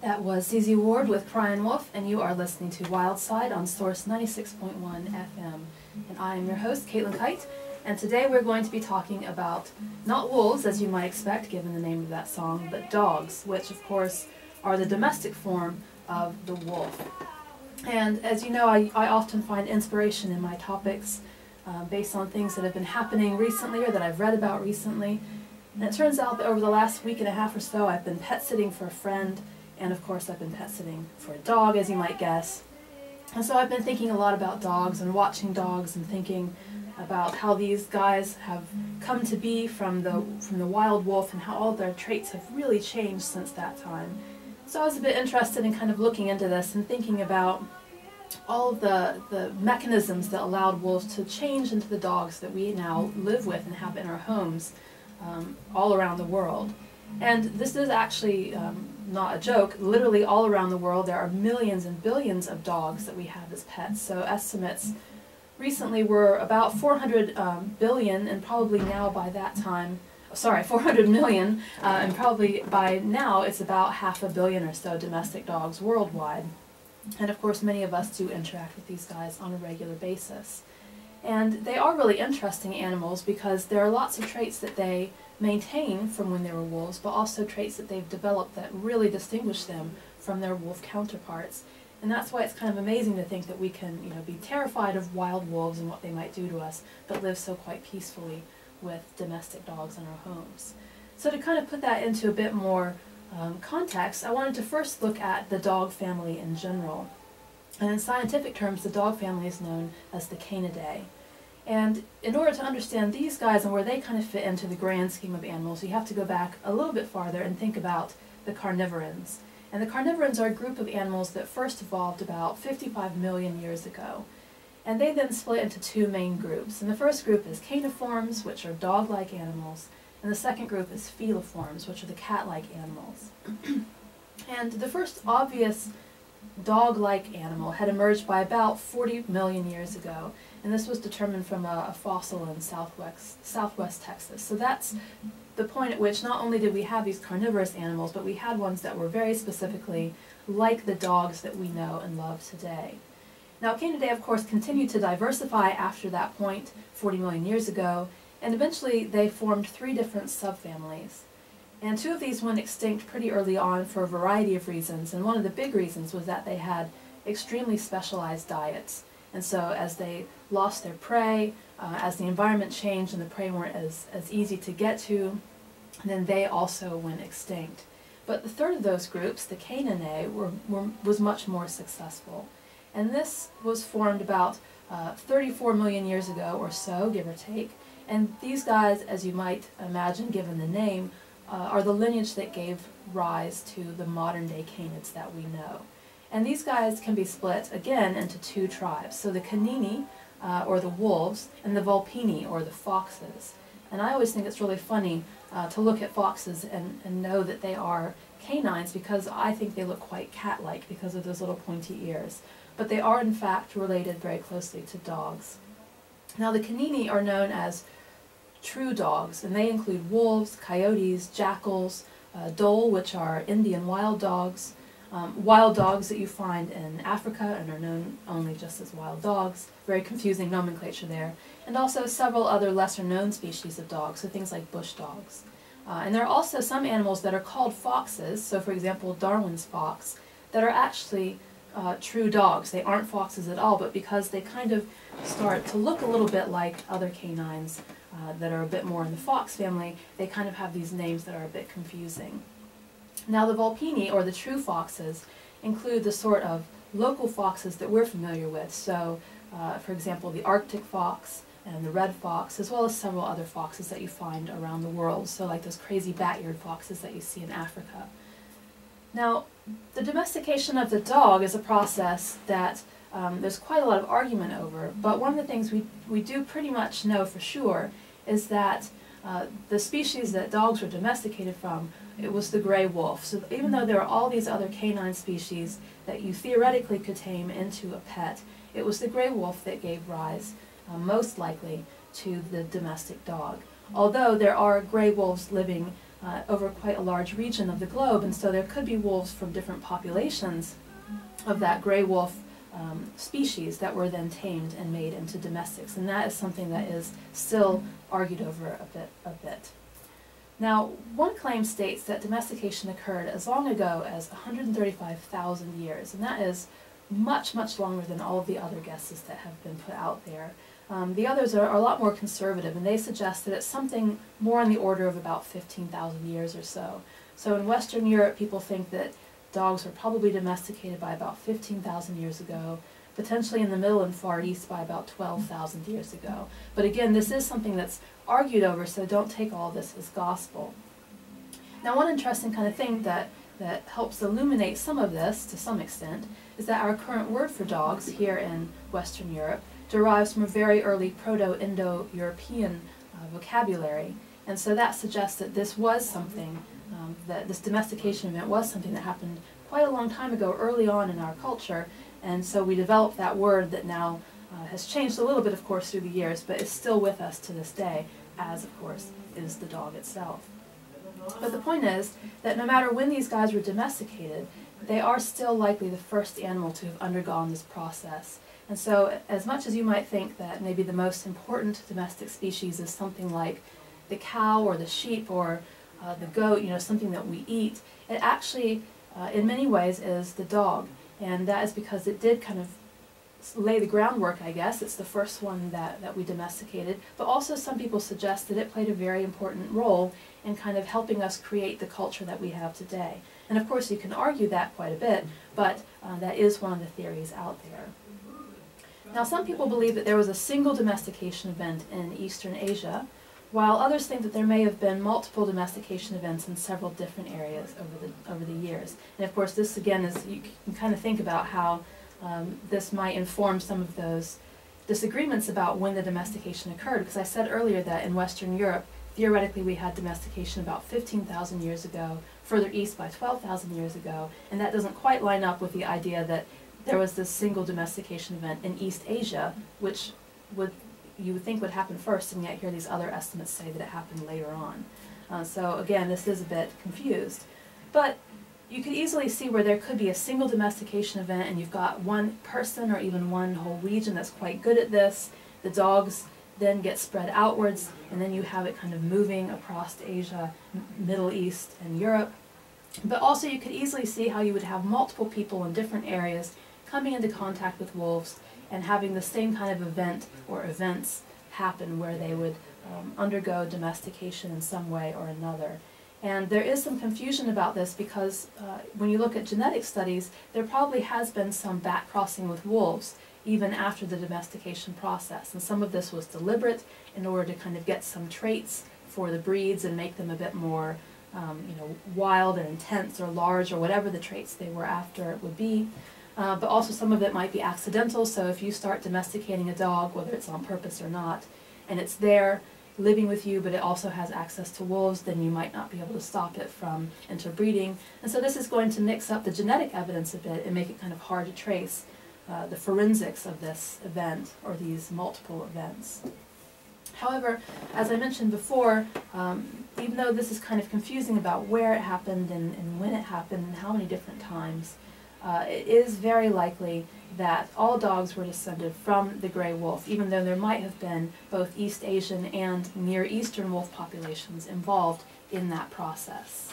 That was ZZ Ward with Crying Wolf, and you are listening to Wild Side on Source 96.1 FM. And I am your host, Kight, and today we're going to be talking about not wolves, as you might expect given the name of that song, but dogs, which of course are the domestic form of the wolf. And as you know, I often find inspiration in my topics based on things that have been happening recently or that I've read about recently. And it turns out that over the last week and a half or so, I've been pet sitting for a friend. And of course I've been pet sitting for a dog, as you might guess. And so I've been thinking a lot about dogs and watching dogs and thinking about how these guys have come to be from the wild wolf and how all their traits have really changed since that time. So I was a bit interested in kind of looking into this and thinking about all of the mechanisms that allowed wolves to change into the dogs that we now live with and have in our homes all around the world. And this is actually not a joke. Literally all around the world there are millions and billions of dogs that we have as pets. So estimates recently were about 400 billion, and probably now by that time, 400 million, and probably by now it's about 500 million or so domestic dogs worldwide. And of course many of us do interact with these guys on a regular basis. And they are really interesting animals because there are lots of traits that they maintain from when they were wolves, but also traits that they've developed that really distinguish them from their wolf counterparts. And that's why it's kind of amazing to think that we can, be terrified of wild wolves and what they might do to us, but live so quite peacefully with domestic dogs in our homes. So to kind of put that into a bit more context, I wanted to first look at the dog family in general. And in scientific terms, the dog family is known as the Canidae. And in order to understand these guys and where they kind of fit into the grand scheme of animals, you have to go back a little bit farther and think about the carnivorans. And the carnivorans are a group of animals that first evolved about 55 million years ago. And they then split into two main groups. And the first group is caniforms, which are dog-like animals, and the second group is feliforms, which are the cat-like animals. And the first obvious dog-like animal had emerged by about 40 million years ago, and this was determined from a fossil in southwest Texas. So that's the point at which not only did we have these carnivorous animals, but we had ones that were very specifically like the dogs that we know and love today. Now Canidae, of course, continued to diversify after that point 40 million years ago, and eventually they formed three different subfamilies. And two of these went extinct pretty early on for a variety of reasons, and one of the big reasons was that they had extremely specialized diets. And so as they lost their prey, as the environment changed and the prey weren't as easy to get to, then they also went extinct. But the third of those groups, the Caninae, was much more successful. And this was formed about 34 million years ago or so, give or take. And these guys, as you might imagine given the name, are the lineage that gave rise to the modern-day canids that we know. And these guys can be split, again, into two tribes. So the canini, or the wolves, and the vulpini, or the foxes. And I always think it's really funny to look at foxes and know that they are canines, because I think they look quite cat-like because of those little pointy ears. But they are, in fact, related very closely to dogs. Now the canini are known as true dogs, and they include wolves, coyotes, jackals, dhole, which are Indian wild dogs that you find in Africa and are known only just as wild dogs. Very confusing nomenclature there. And also several other lesser known species of dogs, so things like bush dogs. And there are also some animals that are called foxes, so for example Darwin's fox, that are actually true dogs. They aren't foxes at all, but because they kind of start to look a little bit like other canines that are a bit more in the fox family, they kind of have these names that are a bit confusing. Now the vulpini, or the true foxes, include the sort of local foxes that we're familiar with. So, for example, the Arctic fox and the red fox, as well as several other foxes that you find around the world. So like those crazy bat-eared foxes that you see in Africa. Now, the domestication of the dog is a process that there's quite a lot of argument over, but one of the things we do pretty much know for sure is that the species that dogs were domesticated from, it was the gray wolf. So even though there are all these other canine species that you theoretically could tame into a pet, it was the gray wolf that gave rise, most likely, to the domestic dog. Although there are gray wolves living over quite a large region of the globe, and so there could be wolves from different populations of that gray wolf species that were then tamed and made into domestics, and that is something that is still argued over a bit. Now, one claim states that domestication occurred as long ago as 135,000 years, and that is much, much longer than all of the other guesses that have been put out there. The others are a lot more conservative, and they suggest that it's something more on the order of about 15,000 years or so. So in Western Europe, people think that dogs were probably domesticated by about 15,000 years ago, potentially in the Middle and Far East by about 12,000 years ago. But again, this is something that's argued over, so don't take all this as gospel. Now, one interesting kind of thing that helps illuminate some of this, to some extent, is that our current word for dogs here in Western Europe derives from a very early Proto-Indo-European vocabulary. And so that suggests that this was something, that this domestication event was something that happened quite a long time ago, early on in our culture. And so we developed that word that now has changed a little bit, of course, through the years, but is still with us to this day, as, of course, is the dog itself. But the point is that no matter when these guys were domesticated, they are still likely the first animal to have undergone this process. And so, as much as you might think that maybe the most important domestic species is something like the cow or the sheep or the goat, something that we eat, it actually, in many ways, is the dog. And that is because it did kind of lay the groundwork, I guess. It's the first one that we domesticated. But also some people suggest that it played a very important role in kind of helping us create the culture that we have today. And of course you can argue that quite a bit, but that is one of the theories out there. Now, some people believe that there was a single domestication event in Eastern Asia, while others think that there may have been multiple domestication events in several different areas over the years. And of course, this again is, you can kind of think about how this might inform some of those disagreements about when the domestication occurred, because I said earlier that in Western Europe, theoretically we had domestication about 15,000 years ago, further east by 12,000 years ago, and that doesn't quite line up with the idea that there was this single domestication event in East Asia, which you would think would happen first, and yet here these other estimates say that it happened later on. So again, this is a bit confused. But you could easily see where there could be a single domestication event, and you've got one person or even one whole region that's quite good at this. The dogs then get spread outwards, and then you have it kind of moving across Asia, Middle East, and Europe. But also you could easily see how you would have multiple people in different areas coming into contact with wolves and having the same kind of event or events happen where they would undergo domestication in some way or another. And there is some confusion about this because when you look at genetic studies, there probably has been some back crossing with wolves even after the domestication process. And some of this was deliberate in order to kind of get some traits for the breeds and make them a bit more wild and intense or large or whatever the traits they were after would be. But also some of it might be accidental, so if you start domesticating a dog, whether it's on purpose or not, and it's there living with you, but it also has access to wolves, then you might not be able to stop it from interbreeding. And so this is going to mix up the genetic evidence a bit and make it kind of hard to trace the forensics of this event or these multiple events. However, as I mentioned before, even though this is kind of confusing about where it happened and when it happened and how many different times, it is very likely that all dogs were descended from the gray wolf, even though there might have been both East Asian and Near Eastern wolf populations involved in that process.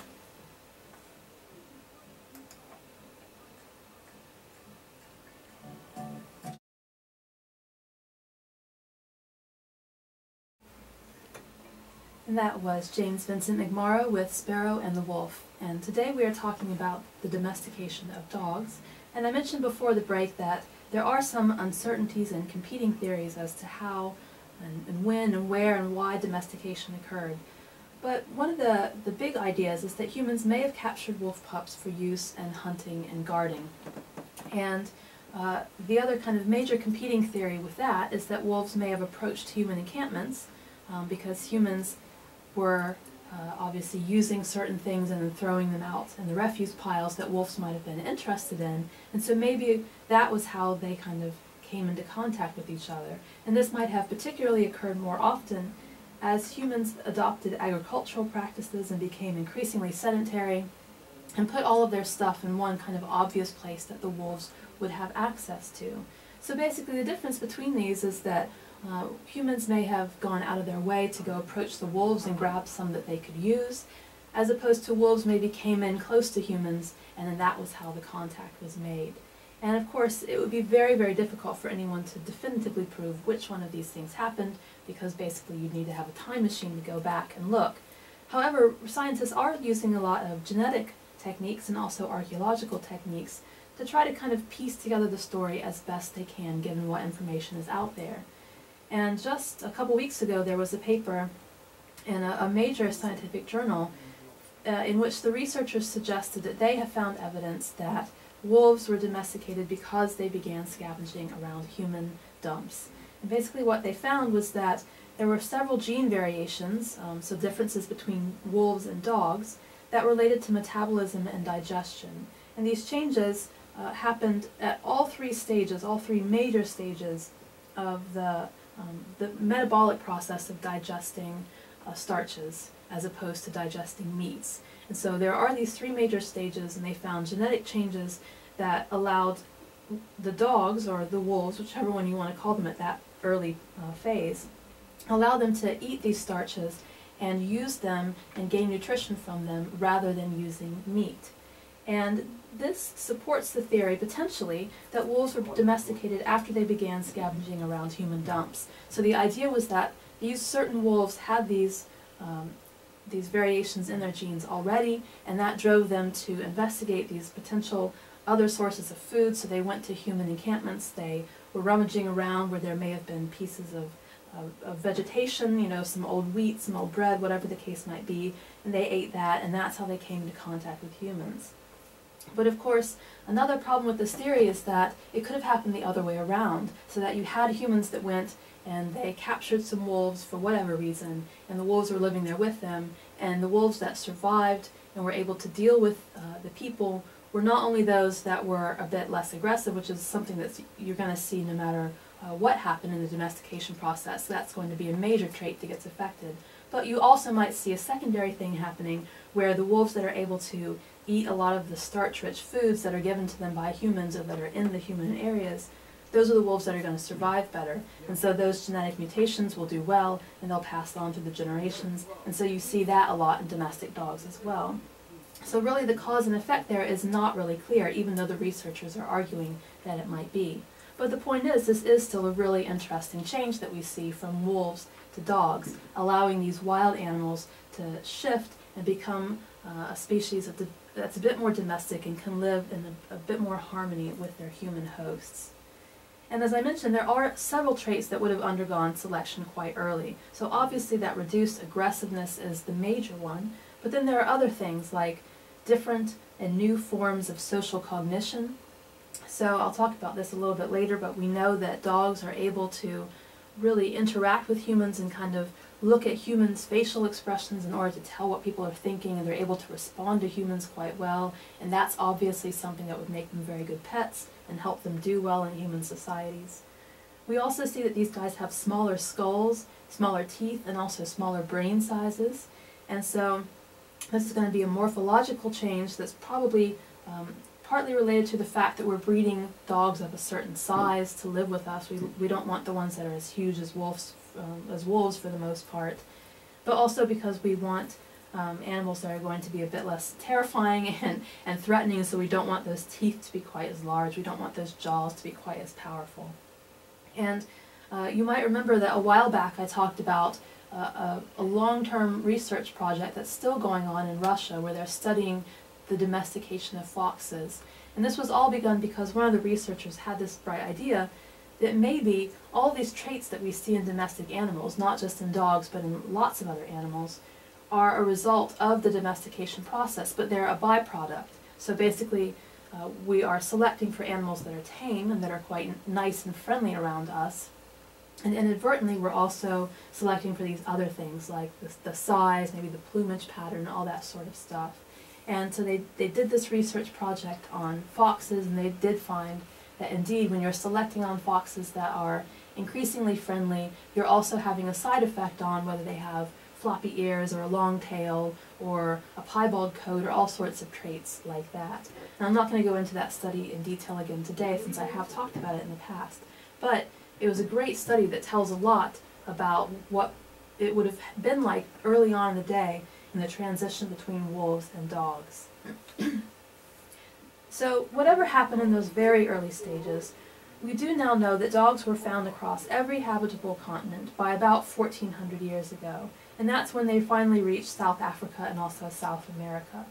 And that was James Vincent McMorrow with Sparrow and the Wolf. And today we are talking about the domestication of dogs. And I mentioned before the break that there are some uncertainties and competing theories as to how and when and where and why domestication occurred. But one of the big ideas is that humans may have captured wolf pups for use in hunting and guarding. And the other kind of major competing theory with that is that wolves may have approached human encampments because humans were obviously using certain things and then throwing them out in the refuse piles that wolves might have been interested in. And so maybe that was how they kind of came into contact with each other. And this might have particularly occurred more often as humans adopted agricultural practices and became increasingly sedentary and put all of their stuff in one kind of obvious place that the wolves would have access to. So basically the difference between these is that humans may have gone out of their way to go approach the wolves and grab some that they could use, as opposed to wolves maybe came in close to humans, and then that was how the contact was made. And of course, it would be very, very difficult for anyone to definitively prove which one of these things happened, because basically you'd need to have a time machine to go back and look. However, scientists are using a lot of genetic techniques and also archaeological techniques to try to kind of piece together the story as best they can, given what information is out there. And just a couple weeks ago, there was a paper in a major scientific journal in which the researchers suggested that they have found evidence that wolves were domesticated because they began scavenging around human dumps. And basically what they found was that there were several gene variations, so differences between wolves and dogs, that related to metabolism and digestion. And these changes happened at all three stages, all three major stages of the metabolic process of digesting starches as opposed to digesting meats. And so there are these three major stages, and they found genetic changes that allowed the dogs, or the wolves, whichever one you want to call them at that early phase, allow them to eat these starches and use them and gain nutrition from them rather than using meat. And this supports the theory, potentially, that wolves were domesticated after they began scavenging around human dumps. So the idea was that these certain wolves had these variations in their genes already, and that drove them to investigate these potential other sources of food. So they went to human encampments, they were rummaging around where there may have been pieces of vegetation, you know, some old wheat, some old bread, whatever the case might be, and they ate that, and that's how they came into contact with humans. But of course, another problem with this theory is that it could have happened the other way around, so that you had humans that went and they captured some wolves for whatever reason, and the wolves were living there with them, and the wolves that survived and were able to deal with the people were not only those that were a bit less aggressive, which is something that you're going to see no matter what happened in the domestication process. That's going to be a major trait that gets affected. But you also might see a secondary thing happening where the wolves that are able to eat a lot of the starch-rich foods that are given to them by humans or that are in the human areas, those are the wolves that are going to survive better. And so those genetic mutations will do well, and they'll pass on through the generations. And so you see that a lot in domestic dogs as well. So really the cause and effect there is not really clear, even though the researchers are arguing that it might be. But the point is, this is still a really interesting change that we see from wolves to dogs, allowing these wild animals to shift and become a species that's a bit more domestic and can live in a bit more harmony with their human hosts. And as I mentioned, there are several traits that would have undergone selection quite early. So obviously that reduced aggressiveness is the major one, but then there are other things like different and new forms of social cognition. So I'll talk about this a little bit later, but we know that dogs are able to really interact with humans and kind of look at humans' facial expressions in order to tell what people are thinking, and they're able to respond to humans quite well, and that's obviously something that would make them very good pets and help them do well in human societies. We also see that these guys have smaller skulls, smaller teeth, and also smaller brain sizes, and so this is going to be a morphological change that's probably partly related to the fact that we're breeding dogs of a certain size to live with us. We don't want the ones that are as huge as wolves for the most part, but also because we want animals that are going to be a bit less terrifying and threatening, so we don't want those teeth to be quite as large, we don't want those jaws to be quite as powerful. And you might remember that a while back I talked about a long-term research project that's still going on in Russia where they're studying the domestication of foxes. And this was all begun because one of the researchers had this bright idea that maybe all these traits that we see in domestic animals, not just in dogs but in lots of other animals, are a result of the domestication process, but they're a byproduct. So basically we are selecting for animals that are tame and that are quite nice and friendly around us, and inadvertently we're also selecting for these other things like the size, maybe the plumage pattern, all that sort of stuff. And so they did this research project on foxes, and they did find that indeed when you're selecting on foxes that are increasingly friendly, you're also having a side effect on whether they have floppy ears or a long tail or a piebald coat or all sorts of traits like that. And I'm not going to go into that study in detail again today since I have talked about it in the past, but it was a great study that tells a lot about what it would have been like early on in the day in the transition between wolves and dogs. So whatever happened in those very early stages, we do now know that dogs were found across every habitable continent by about 1400 years ago, and that's when they finally reached South Africa and also South America.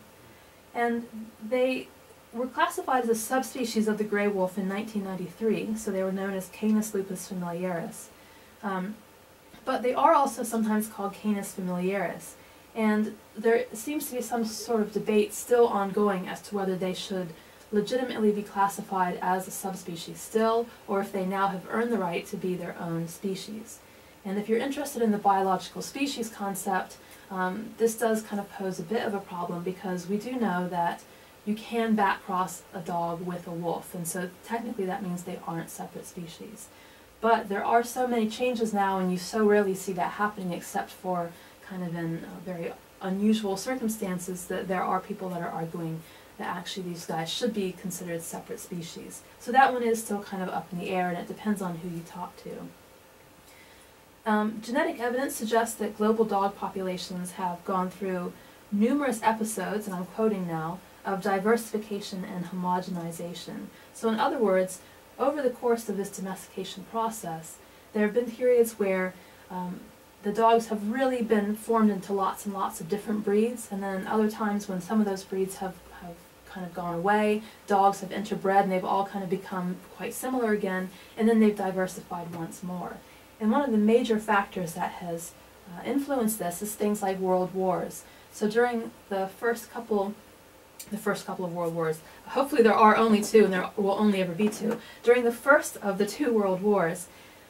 And they were classified as a subspecies of the gray wolf in 1993, so they were known as Canis lupus familiaris. But they are also sometimes called Canis familiaris, and there seems to be some sort of debate still ongoing as to whether they should legitimately be classified as a subspecies still, or if they now have earned the right to be their own species. And if you're interested in the biological species concept, this does kind of pose a bit of a problem because we do know that you can backcross a dog with a wolf, and so technically that means they aren't separate species. But there are so many changes now, and you so rarely see that happening except for kind of in very unusual circumstances that there are people that are arguing that actually these guys should be considered separate species. So that one is still kind of up in the air, and it depends on who you talk to. Genetic evidence suggests that global dog populations have gone through numerous episodes, and I'm quoting now, of diversification and homogenization. So in other words, over the course of this domestication process, there have been periods where the dogs have really been formed into lots and lots of different breeds, and then other times when some of those breeds have kind of gone away, dogs have interbred and they've all kind of become quite similar again, and then they've diversified once more. And one of the major factors that has influenced this is things like world wars. So during the first couple of world wars, hopefully there are only two and there will only ever be two. During the first of the two world wars,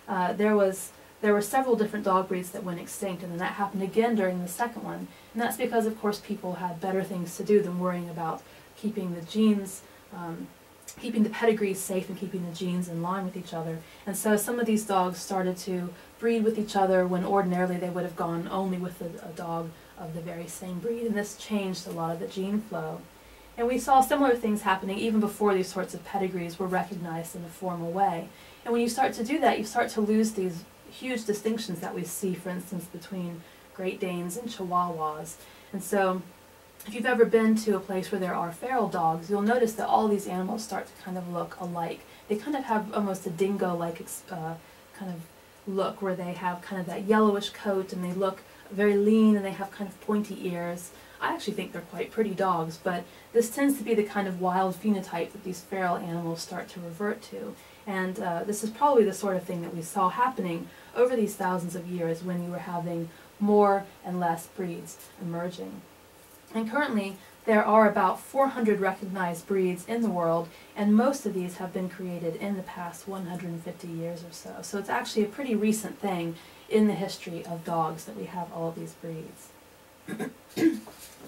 there were several different dog breeds that went extinct, and then that happened again during the second one. And that's because, of course, people had better things to do than worrying about keeping the genes, keeping the pedigrees safe and keeping the genes in line with each other. And so some of these dogs started to breed with each other when ordinarily they would have gone only with a dog of the very same breed, and this changed a lot of the gene flow. And we saw similar things happening even before these sorts of pedigrees were recognized in a formal way. And when you start to do that, you start to lose these huge distinctions that we see, for instance, between Great Danes and Chihuahuas. And so if you've ever been to a place where there are feral dogs, you'll notice that all these animals start to kind of look alike. They kind of have almost a dingo-like kind of look, where they have kind of that yellowish coat and they look very lean and they have kind of pointy ears. I actually think they're quite pretty dogs, but this tends to be the kind of wild phenotype that these feral animals start to revert to. And this is probably the sort of thing that we saw happening over these thousands of years when you were having more and less breeds emerging. And currently, there are about 400 recognized breeds in the world, and most of these have been created in the past 150 years or so. So it's actually a pretty recent thing in the history of dogs that we have all of these breeds.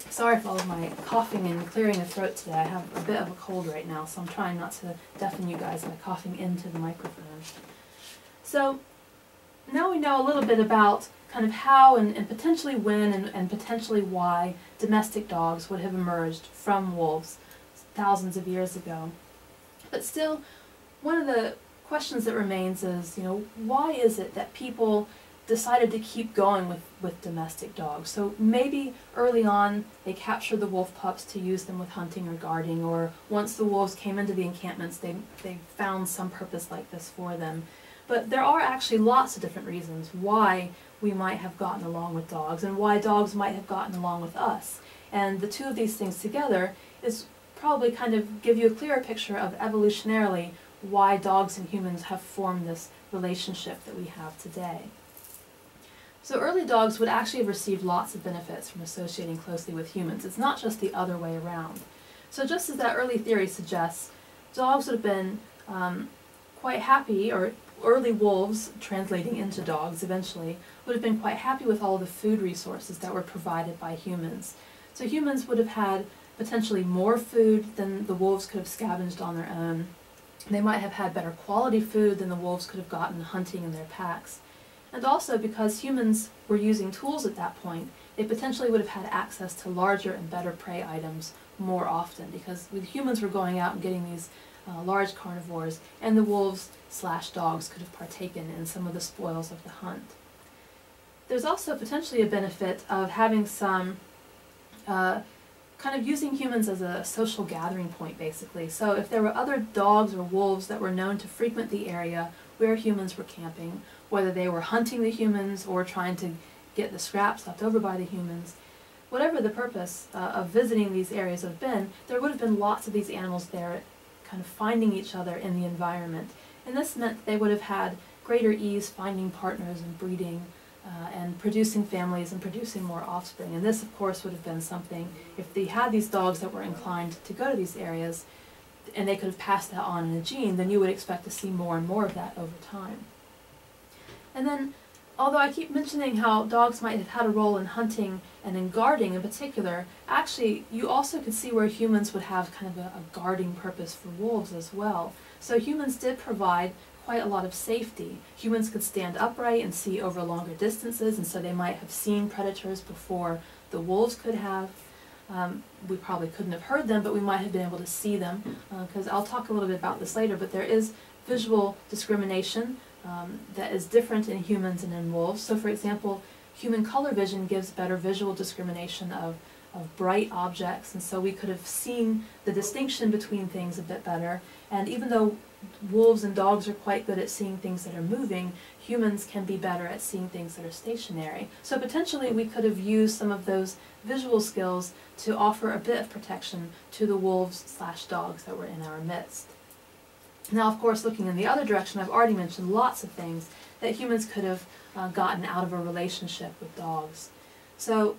Sorry for all of my coughing and clearing the throat today. I have a bit of a cold right now, so I'm trying not to deafen you guys by coughing into the microphone. So now we know a little bit about kind of how and potentially when and potentially why domestic dogs would have emerged from wolves thousands of years ago. But still, one of the questions that remains is, why is it that people decided to keep going with domestic dogs? So maybe early on they captured the wolf pups to use them with hunting or guarding, or once the wolves came into the encampments they found some purpose like this for them. But there are actually lots of different reasons why we might have gotten along with dogs and why dogs might have gotten along with us. And the two of these things together is probably kind of give you a clearer picture of evolutionarily why dogs and humans have formed this relationship that we have today. So early dogs would actually have received lots of benefits from associating closely with humans. It's not just the other way around. So just as that early theory suggests, dogs would have been quite happy, or early wolves, translating into dogs eventually, would have been quite happy with all the food resources that were provided by humans. So humans would have had potentially more food than the wolves could have scavenged on their own. They might have had better quality food than the wolves could have gotten hunting in their packs. And also, because humans were using tools at that point, they potentially would have had access to larger and better prey items more often, because humans were going out and getting these large carnivores, and the wolves/dogs could have partaken in some of the spoils of the hunt. There's also potentially a benefit of having some kind of using humans as a social gathering point, basically. So if there were other dogs or wolves that were known to frequent the area where humans were camping, whether they were hunting the humans or trying to get the scraps left over by the humans, whatever the purpose of visiting these areas would have been, there would have been lots of these animals there kind of finding each other in the environment. And this meant they would have had greater ease finding partners and breeding and producing families and producing more offspring. And this, of course, would have been something, if they had these dogs that were inclined to go to these areas, and they could have passed that on in a gene, then you would expect to see more and more of that over time. And then, although I keep mentioning how dogs might have had a role in hunting and in guarding in particular, actually you also could see where humans would have kind of a guarding purpose for wolves as well. So humans did provide quite a lot of safety. Humans could stand upright and see over longer distances, and so they might have seen predators before the wolves could have. We probably couldn't have heard them, but we might have been able to see them, because I'll talk a little bit about this later, but there is visual discrimination that is different in humans and in wolves. So for example, human color vision gives better visual discrimination of bright objects, and so we could have seen the distinction between things a bit better. And even though wolves and dogs are quite good at seeing things that are moving, humans can be better at seeing things that are stationary. So potentially we could have used some of those visual skills to offer a bit of protection to the wolves/dogs that were in our midst. Now, of course, looking in the other direction, I've already mentioned lots of things that humans could have gotten out of a relationship with dogs. So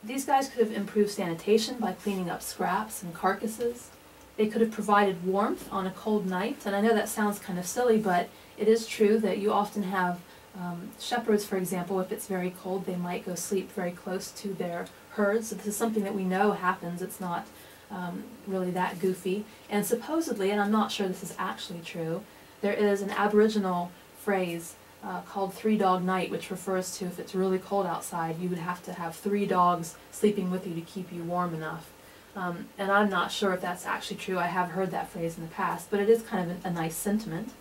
these guys could have improved sanitation by cleaning up scraps and carcasses. They could have provided warmth on a cold night, and I know that sounds kind of silly, but it is true that you often have shepherds, for example, if it's very cold, they might go sleep very close to their herds. So this is something that we know happens. It's not really that goofy. And supposedly, and I'm not sure this is actually true, there is an Aboriginal phrase called 3-dog night, which refers to if it's really cold outside, you would have to have 3 dogs sleeping with you to keep you warm enough. And I'm not sure if that's actually true. I have heard that phrase in the past, but it is kind of a nice sentiment.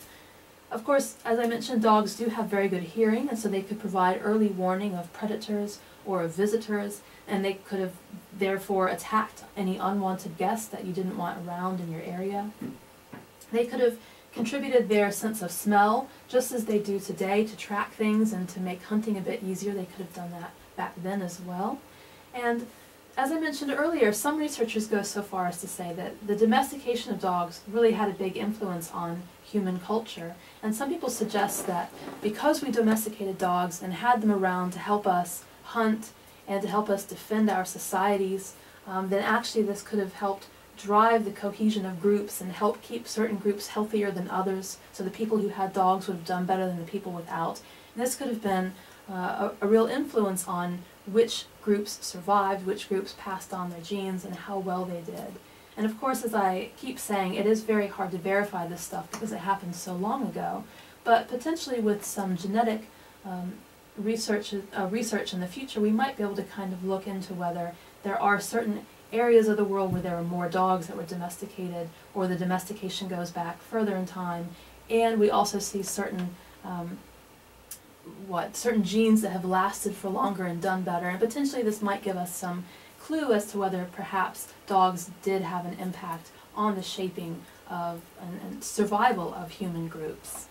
Of course, as I mentioned, dogs do have very good hearing, and so they could provide early warning of predators or of visitors, and they could have therefore attacked any unwanted guests that you didn't want around in your area. They could have contributed their sense of smell, just as they do today, to track things and to make hunting a bit easier. They could have done that back then as well. And as I mentioned earlier, some researchers go so far as to say that the domestication of dogs really had a big influence on human culture. And some people suggest that because we domesticated dogs and had them around to help us hunt and to help us defend our societies, then actually this could have helped drive the cohesion of groups and help keep certain groups healthier than others. So the people who had dogs would have done better than the people without. And this could have been a real influence on which groups survived, which groups passed on their genes, and how well they did. And of course, as I keep saying, it is very hard to verify this stuff because it happened so long ago, but potentially with some genetic research in the future, we might be able to kind of look into whether there are certain areas of the world where there are more dogs that were domesticated, or the domestication goes back further in time, and we also see certain certain genes that have lasted for longer and done better, and potentially this might give us some clue as to whether perhaps dogs did have an impact on the shaping of and survival of human groups.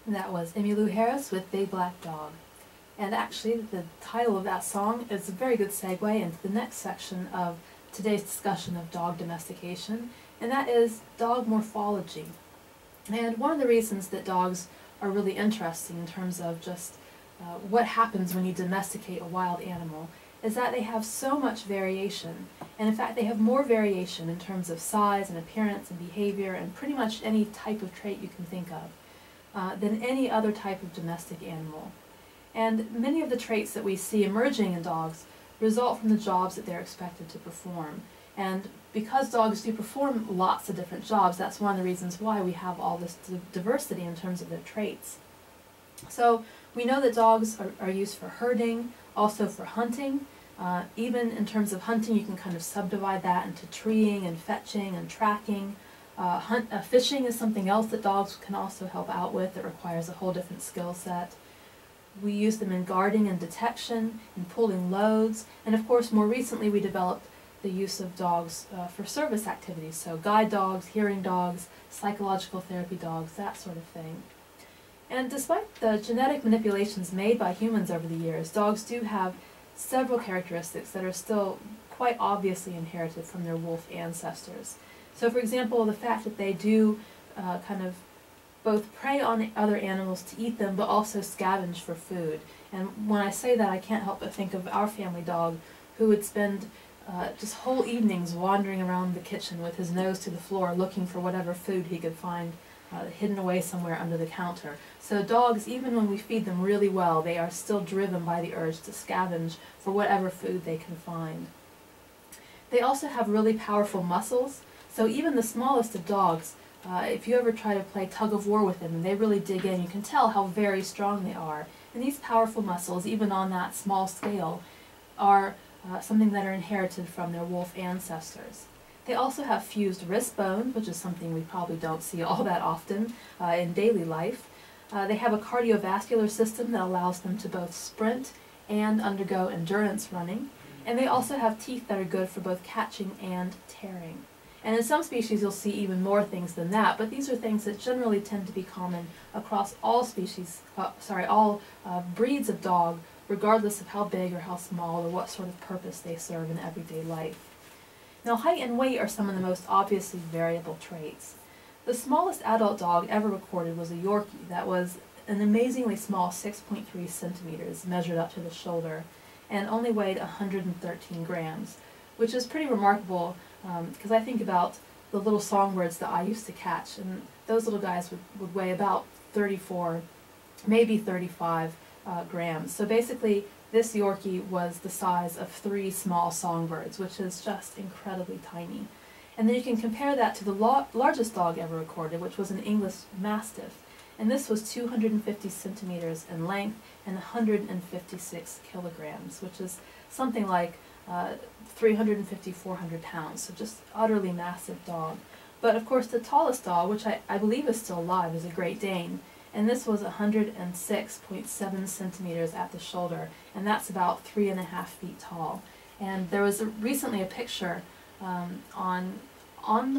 And that was Emmylou Harris with Big Black Dog. And actually, the title of that song is a very good segue into the next section of today's discussion of dog domestication, and that is dog morphology. And one of the reasons that dogs are really interesting in terms of just what happens when you domesticate a wild animal is that they have so much variation. And in fact, they have more variation in terms of size and appearance and behavior and pretty much any type of trait you can think of than any other type of domestic animal. And many of the traits that we see emerging in dogs result from the jobs that they're expected to perform. And because dogs do perform lots of different jobs, that's one of the reasons why we have all this diversity in terms of their traits. So we know that dogs are used for herding, also for hunting. Even in terms of hunting, you can kind of subdivide that into treeing and fetching and tracking. Fishing is something else that dogs can also help out with that requires a whole different skill set. We use them in guarding and detection, in pulling loads, and of course more recently we developed the use of dogs for service activities, so guide dogs, hearing dogs, psychological therapy dogs, that sort of thing. And despite the genetic manipulations made by humans over the years, dogs do have several characteristics that are still quite obviously inherited from their wolf ancestors. So for example, the fact that they do kind of both prey on other animals to eat them, but also scavenge for food. And when I say that, I can't help but think of our family dog, who would spend just whole evenings wandering around the kitchen with his nose to the floor looking for whatever food he could find hidden away somewhere under the counter. So dogs, even when we feed them really well, they are still driven by the urge to scavenge for whatever food they can find. They also have really powerful muscles, so even the smallest of dogs, if you ever try to play tug of war with them and they really dig in, you can tell how very strong they are. And these powerful muscles, even on that small scale, are something that are inherited from their wolf ancestors. They also have fused wrist bones, which is something we probably don't see all that often in daily life. They have a cardiovascular system that allows them to both sprint and undergo endurance running. And they also have teeth that are good for both catching and tearing. And in some species you'll see even more things than that, but these are things that generally tend to be common across all species, all breeds of dog, regardless of how big or how small or what sort of purpose they serve in everyday life. Now, height and weight are some of the most obviously variable traits. The smallest adult dog ever recorded was a Yorkie that was an amazingly small 6.3 centimeters measured up to the shoulder and only weighed 113 grams, which is pretty remarkable because I think about the little songbirds that I used to catch, and those little guys would weigh about 34, maybe 35 grams. So basically, this Yorkie was the size of 3 small songbirds, which is just incredibly tiny. And then you can compare that to the largest dog ever recorded, which was an English Mastiff. And this was 250 centimeters in length and 156 kilograms, which is something like 350, 400 pounds, so just utterly massive dog. But of course the tallest dog, which I believe is still alive, is a Great Dane, and this was 106.7 centimeters at the shoulder, and that's about 3.5 feet tall. And there was recently a picture on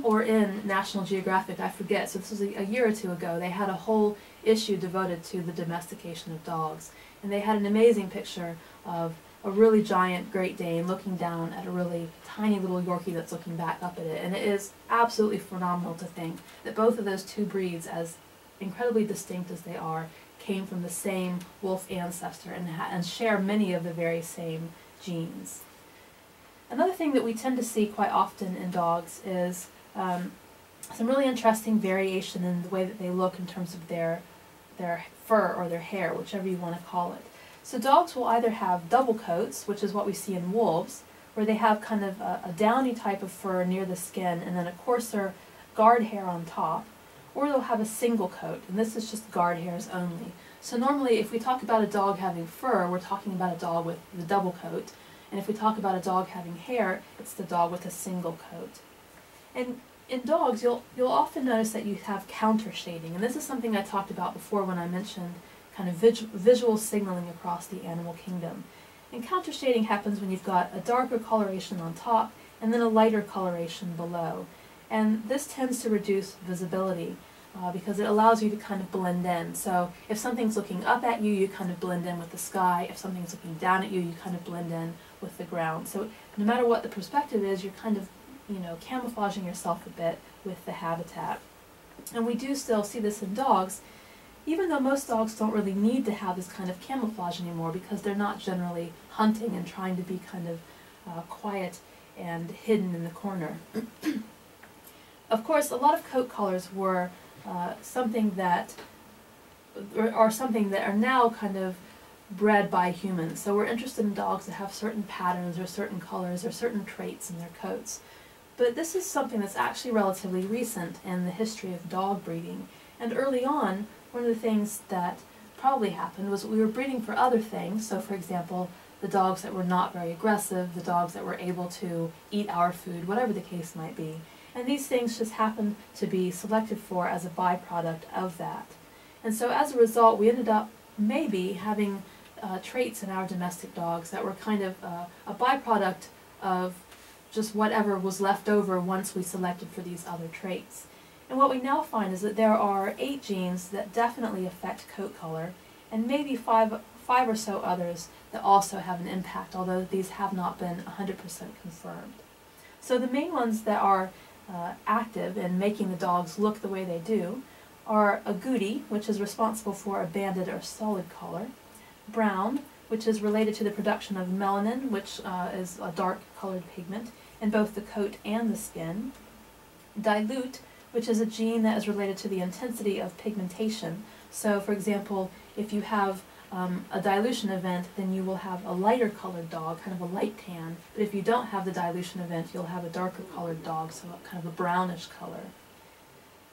or in National Geographic, I forget, so this was a year or two ago. They had a whole issue devoted to the domestication of dogs, and they had an amazing picture of a really giant Great Dane looking down at a really tiny little Yorkie that's looking back up at it. And it is absolutely phenomenal to think that both of those two breeds, as incredibly distinct as they are, came from the same wolf ancestor and share many of the very same genes. Another thing that we tend to see quite often in dogs is some really interesting variation in the way that they look in terms of their fur or their hair, whichever you want to call it. So dogs will either have double coats, which is what we see in wolves, where they have kind of a downy type of fur near the skin and then a coarser guard hair on top, or they'll have a single coat, and this is just guard hairs only. So normally if we talk about a dog having fur, we're talking about a dog with the double coat, and if we talk about a dog having hair, it's the dog with a single coat. And in dogs, you'll often notice that you have counter shading, and this is something I talked about before when I mentioned kind of visual signaling across the animal kingdom. And counter shading happens when you've got a darker coloration on top and then a lighter coloration below. And this tends to reduce visibility because it allows you to kind of blend in. So if something's looking up at you, you kind of blend in with the sky. If something's looking down at you, you kind of blend in with the ground. So no matter what the perspective is, you're kind of, camouflaging yourself a bit with the habitat. And we do still see this in dogs, even though most dogs don't really need to have this kind of camouflage anymore because they're not generally hunting and trying to be kind of quiet and hidden in the corner. Of course, a lot of coat colors were something that are now kind of bred by humans. So we're interested in dogs that have certain patterns or certain colors or certain traits in their coats. But this is something that's actually relatively recent in the history of dog breeding. And early on, one of the things that probably happened was we were breeding for other things. So for example, the dogs that were not very aggressive, the dogs that were able to eat our food, whatever the case might be. And these things just happened to be selected for as a byproduct of that. And so as a result, we ended up maybe having traits in our domestic dogs that were kind of a byproduct of just whatever was left over once we selected for these other traits. And what we now find is that there are 8 genes that definitely affect coat color, and maybe five or so others that also have an impact, although these have not been 100% confirmed. So the main ones that are active in making the dogs look the way they do are agouti, which is responsible for a banded or solid color; brown, which is related to the production of melanin, which is a dark colored pigment in both the coat and the skin; dilute, which is a gene that is related to the intensity of pigmentation. So for example, if you have a dilution event, then you will have a lighter colored dog, kind of a light tan, but if you don't have the dilution event, you'll have a darker colored dog, so kind of a brownish color.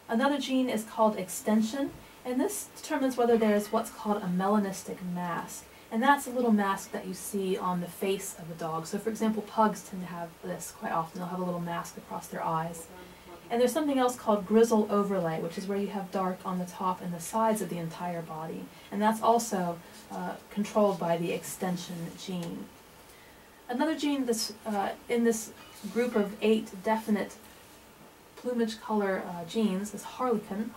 Another gene is called extinction, and this determines whether there's what's called a melanistic mask. And that's a little mask that you see on the face of a dog. So for example, pugs tend to have this quite often. They'll have a little mask across their eyes. And there's something else called grizzle overlay, which is where you have dark on the top and the sides of the entire body. And that's also controlled by the extinction gene. Another gene that's in this group of 8 definite plumage color genes is harlequin,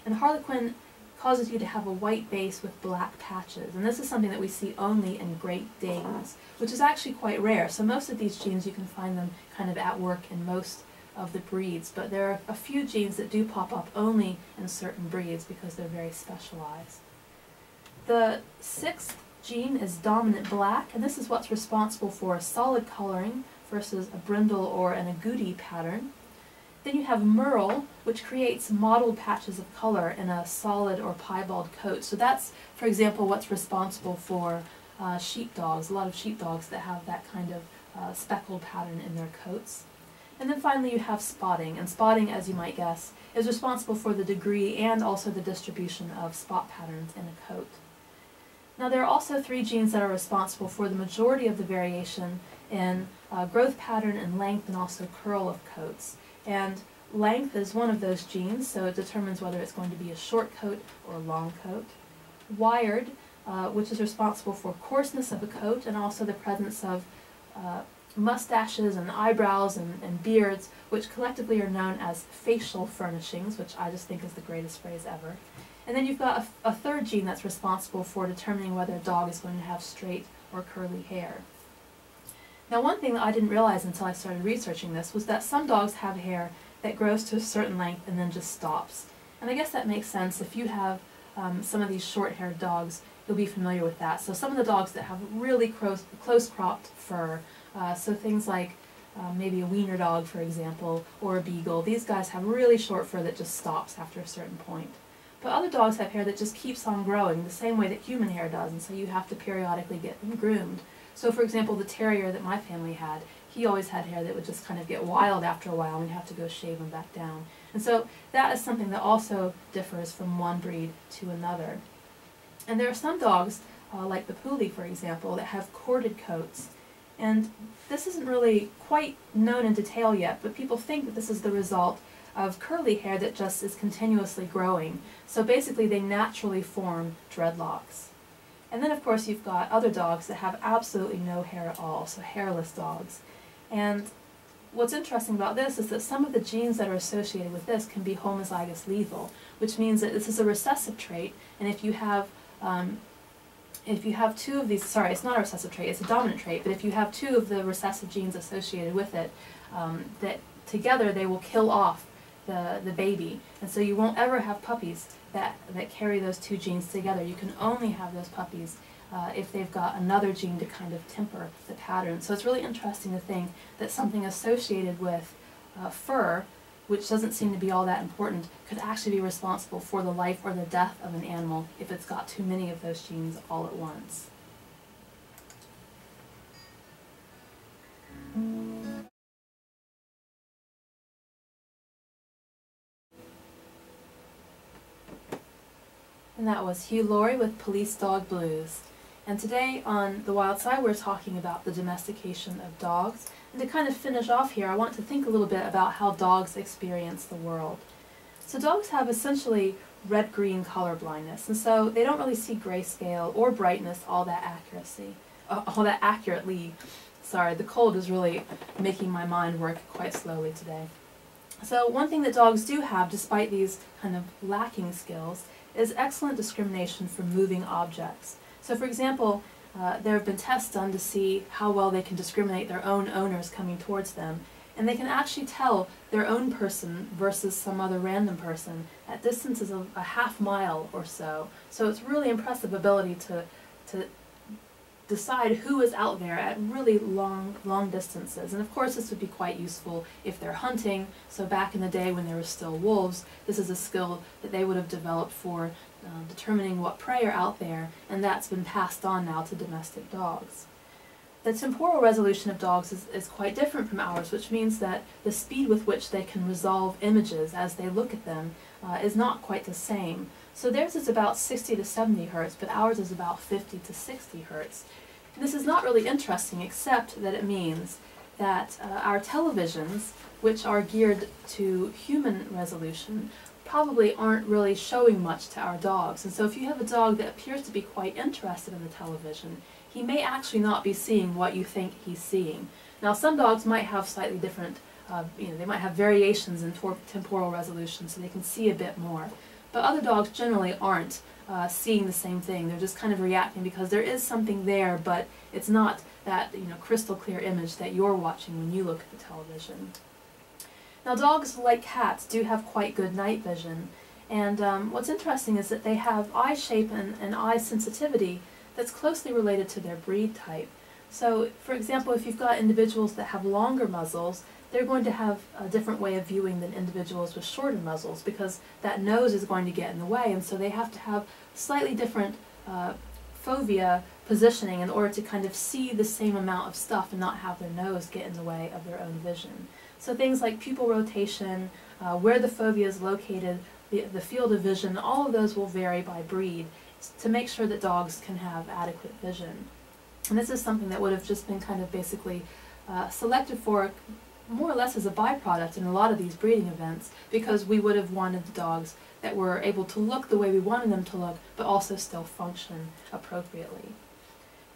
and harlequin causes you to have a white base with black patches, and this is something that we see only in Great Danes, which is actually quite rare. So most of these genes, you can find them kind of at work in most of the breeds, but there are a few genes that do pop up only in certain breeds because they're very specialized. The 6th gene is dominant black, and this is what's responsible for solid coloring versus a brindle or an agouti pattern. Then you have merle, which creates mottled patches of color in a solid or piebald coat. So that's, for example, what's responsible for sheepdogs, a lot of sheepdogs that have that kind of speckled pattern in their coats. And then finally you have spotting, and spotting, as you might guess, is responsible for the degree and also the distribution of spot patterns in a coat. Now there are also 3 genes that are responsible for the majority of the variation in growth pattern and length and also curl of coats. And length is one of those genes, so it determines whether it's going to be a short coat or a long coat. Wired, which is responsible for coarseness of a coat and also the presence of mustaches and eyebrows and beards, which collectively are known as facial furnishings, which I just think is the greatest phrase ever. And then you've got a 3rd gene that's responsible for determining whether a dog is going to have straight or curly hair. Now one thing that I didn't realize until I started researching this was that some dogs have hair that grows to a certain length and then just stops. And I guess that makes sense. If you have some of these short-haired dogs, you'll be familiar with that. So some of the dogs that have really close-cropped fur, so things like maybe a wiener dog, for example, or a beagle, these guys have really short fur that just stops after a certain point. But other dogs have hair that just keeps on growing the same way that human hair does, and so you have to periodically get them groomed. So for example, the terrier that my family had, he always had hair that would just kind of get wild after a while, and you have to go shave him back down. And so that is something that also differs from one breed to another. And there are some dogs, like the Puli, for example, that have corded coats. And this isn't really quite known in detail yet, but people think that this is the result of curly hair that just is continuously growing. So basically they naturally form dreadlocks. And then of course you've got other dogs that have absolutely no hair at all, so hairless dogs. And what's interesting about this is that some of the genes that are associated with this can be homozygous lethal, which means that this is a recessive trait, and if you have 2 of these, sorry, it's not a recessive trait, it's a dominant trait, but if you have 2 of the recessive genes associated with it, that together they will kill off the baby. And so you won't ever have puppies that carry those 2 genes together. You can only have those puppies if they've got another gene to kind of temper the pattern. So it's really interesting to think that something associated with fur which doesn't seem to be all that important, could actually be responsible for the life or the death of an animal if it's got too many of those genes all at once. And that was Hugh Laurie with Police Dog Blues. And today on The Wild Side we're talking about the domestication of dogs. And to kind of finish off here, I want to think a little bit about how dogs experience the world. So dogs have essentially red-green color blindness, and so they don't really see grayscale or brightness all that accurately. Sorry, the cold is really making my mind work quite slowly today. So one thing that dogs do have, despite these kind of lacking skills, is excellent discrimination for moving objects. So for example, there have been tests done to see how well they can discriminate their own owners coming towards them, and they can actually tell their own person versus some other random person at distances of a half mile or so. So it's really impressive ability to decide who is out there at really long distances. And of course this would be quite useful if they're hunting. So back in the day when there were still wolves, this is a skill that they would have developed for determining what prey are out there, and that's been passed on now to domestic dogs. The temporal resolution of dogs is quite different from ours, which means that the speed with which they can resolve images as they look at them is not quite the same. So theirs is about 60 to 70 hertz, but ours is about 50 to 60 hertz. And this is not really interesting, except that it means that our televisions, which are geared to human resolution, probably aren't really showing much to our dogs. And so if you have a dog that appears to be quite interested in the television, he may actually not be seeing what you think he's seeing. Now some dogs might have slightly different, they might have variations in temporal resolution so they can see a bit more. But other dogs generally aren't seeing the same thing. They're just kind of reacting because there is something there, but it's not that crystal clear image that you're watching when you look at the television. Now dogs, like cats, do have quite good night vision, and what's interesting is that they have eye shape and eye sensitivity that's closely related to their breed type. So for example, if you've got individuals that have longer muzzles, they're going to have a different way of viewing than individuals with shorter muzzles, because that nose is going to get in the way, and so they have to have slightly different fovea positioning in order to kind of see the same amount of stuff and not have their nose get in the way of their own vision. So things like pupil rotation, where the fovea is located, the field of vision, all of those will vary by breed to make sure that dogs can have adequate vision. And this is something that would have just been kind of basically selected for more or less as a byproduct in a lot of these breeding events, because we would have wanted the dogs that were able to look the way we wanted them to look, but also still function appropriately.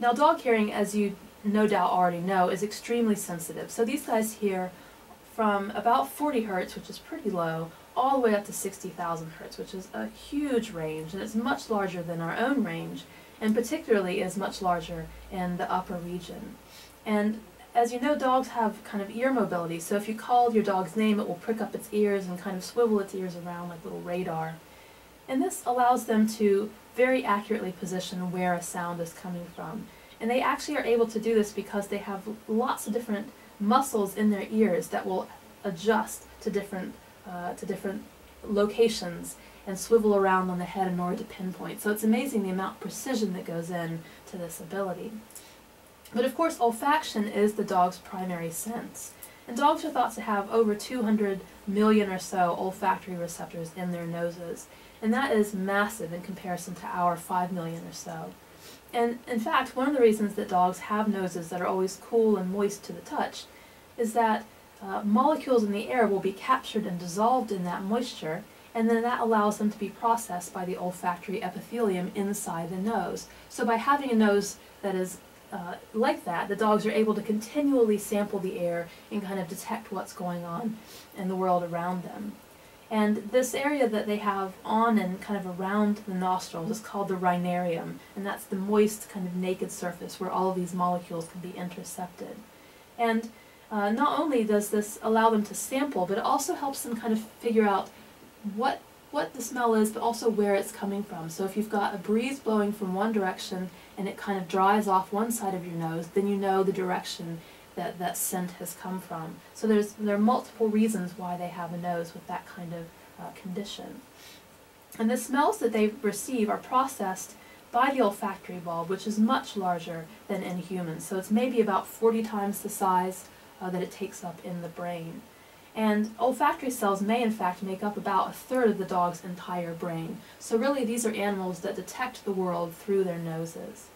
Now dog hearing, as you no doubt already know, is extremely sensitive. So these guys hear from about 40 hertz, which is pretty low, all the way up to 60,000 hertz, which is a huge range, and it's much larger than our own range, and particularly is much larger in the upper region. And as you know, dogs have kind of ear mobility, so if you call your dog's name, it will prick up its ears and kind of swivel its ears around like little radar. And this allows them to very accurately position where a sound is coming from. And they actually are able to do this because they have lots of different muscles in their ears that will adjust to different locations and swivel around on the head in order to pinpoint. So it's amazing the amount of precision that goes in to this ability. But of course, olfaction is the dog's primary sense. And dogs are thought to have over 200 million or so olfactory receptors in their noses. And that is massive in comparison to our 5 million or so. And in fact, one of the reasons that dogs have noses that are always cool and moist to the touch is that molecules in the air will be captured and dissolved in that moisture, and then that allows them to be processed by the olfactory epithelium inside the nose. So by having a nose that is like that, the dogs are able to continually sample the air and kind of detect what's going on in the world around them. And this area that they have on and kind of around the nostrils is called the rhinarium, and that's the moist kind of naked surface where all of these molecules can be intercepted. And not only does this allow them to sample, but it also helps them kind of figure out what the smell is, but also where it's coming from. So if you've got a breeze blowing from one direction and it kind of dries off one side of your nose, then you know the direction that scent has come from. So there are multiple reasons why they have a nose with that kind of condition. And the smells that they receive are processed by the olfactory bulb, which is much larger than in humans. So it's maybe about 40 times the size that it takes up in the brain. And olfactory cells may in fact make up about a third of the dog's entire brain. So really these are animals that detect the world through their noses.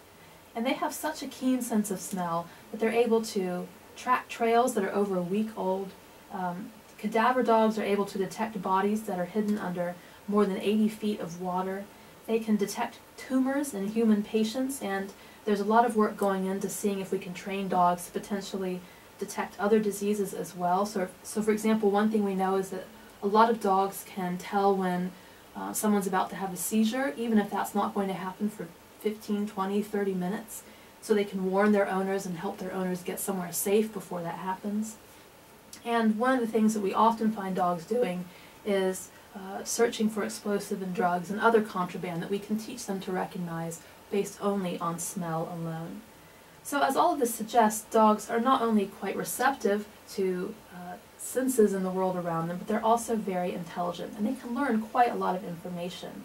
And they have such a keen sense of smell that they're able to track trails that are over a week old. Cadaver dogs are able to detect bodies that are hidden under more than 80 feet of water. They can detect tumors in human patients, and there's a lot of work going into seeing if we can train dogs to potentially detect other diseases as well. So for example, one thing we know is that a lot of dogs can tell when someone's about to have a seizure, even if that's not going to happen for 15, 20, 30 minutes. So they can warn their owners and help their owners get somewhere safe before that happens. And one of the things that we often find dogs doing is searching for explosive and drugs and other contraband that we can teach them to recognize based only on smell alone. So as all of this suggests, dogs are not only quite receptive to senses in the world around them, but they're also very intelligent, and they can learn quite a lot of information.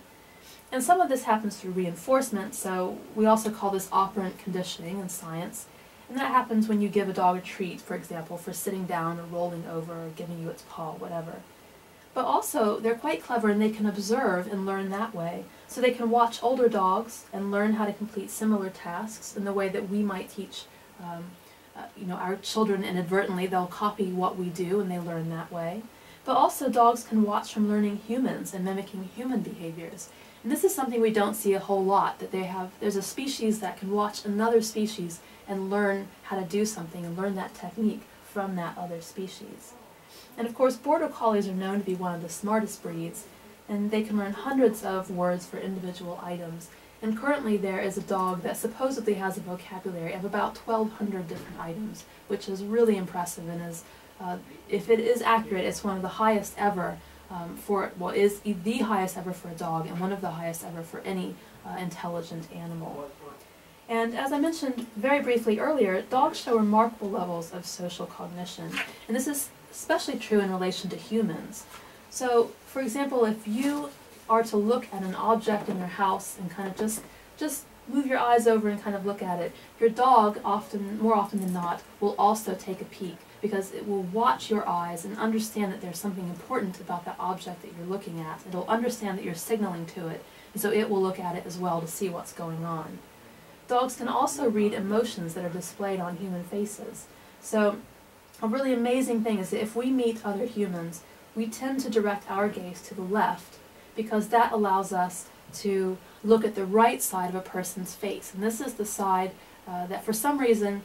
And some of this happens through reinforcement, so we also call this operant conditioning in science. And that happens when you give a dog a treat, for example, for sitting down or rolling over or giving you its paw, whatever. But also, they're quite clever and they can observe and learn that way. So they can watch older dogs and learn how to complete similar tasks in the way that we might teach our children inadvertently. They'll copy what we do and they learn that way. But also dogs can watch from learning humans and mimicking human behaviors. And this is something we don't see a whole lot, that there's a species that can watch another species and learn how to do something and learn that technique from that other species. And of course, Border Collies are known to be one of the smartest breeds, and they can learn hundreds of words for individual items. And currently there is a dog that supposedly has a vocabulary of about 1,200 different items, which is really impressive and is, if it is accurate, it's one of the highest ever is the highest ever for a dog and one of the highest ever for any intelligent animal. And as I mentioned very briefly earlier, dogs show remarkable levels of social cognition, and this is especially true in relation to humans. So, for example, if you are to look at an object in your house and kind of just move your eyes over and kind of look at it, your dog more often than not, will also take a peek, because it will watch your eyes and understand that there's something important about that object that you're looking at. It'll understand that you're signaling to it, and so it will look at it as well to see what's going on. Dogs can also read emotions that are displayed on human faces. So a really amazing thing is that if we meet other humans, we tend to direct our gaze to the left, because that allows us to look at the right side of a person's face. And this is the side that for some reason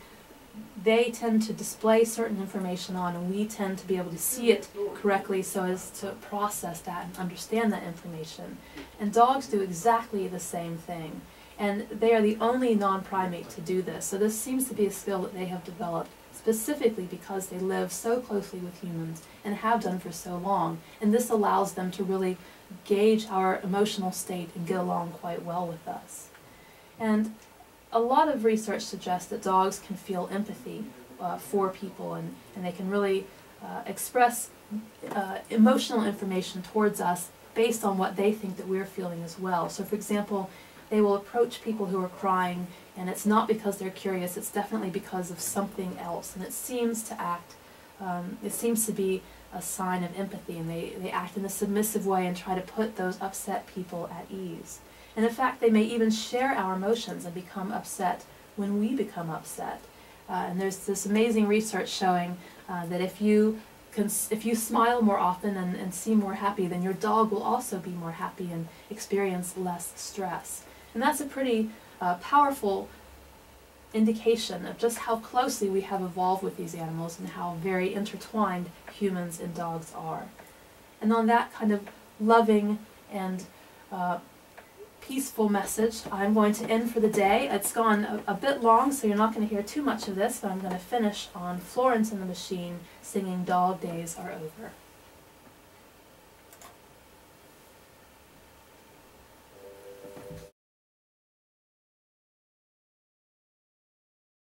they tend to display certain information on, and we tend to be able to see it correctly so as to process that and understand that information. And dogs do exactly the same thing. And they are the only non-primate to do this. So this seems to be a skill that they have developed specifically because they live so closely with humans and have done for so long. And this allows them to really gauge our emotional state and get along quite well with us. And a lot of research suggests that dogs can feel empathy for people, and they can really express emotional information towards us based on what they think that we're feeling as well. So for example, they will approach people who are crying, and it's not because they're curious, it's definitely because of something else. And it seems to be a sign of empathy, and they act in a submissive way and try to put those upset people at ease. And in fact, they may even share our emotions and become upset when we become upset. And there's this amazing research showing that if you smile more often and seem more happy, then your dog will also be more happy and experience less stress. And that's a pretty powerful indication of just how closely we have evolved with these animals and how very intertwined humans and dogs are. And on that kind of loving and peaceful message, I'm going to end for the day. It's gone a bit long, so you're not going to hear too much of this, but I'm going to finish on Florence and the Machine singing "Dog Days Are Over."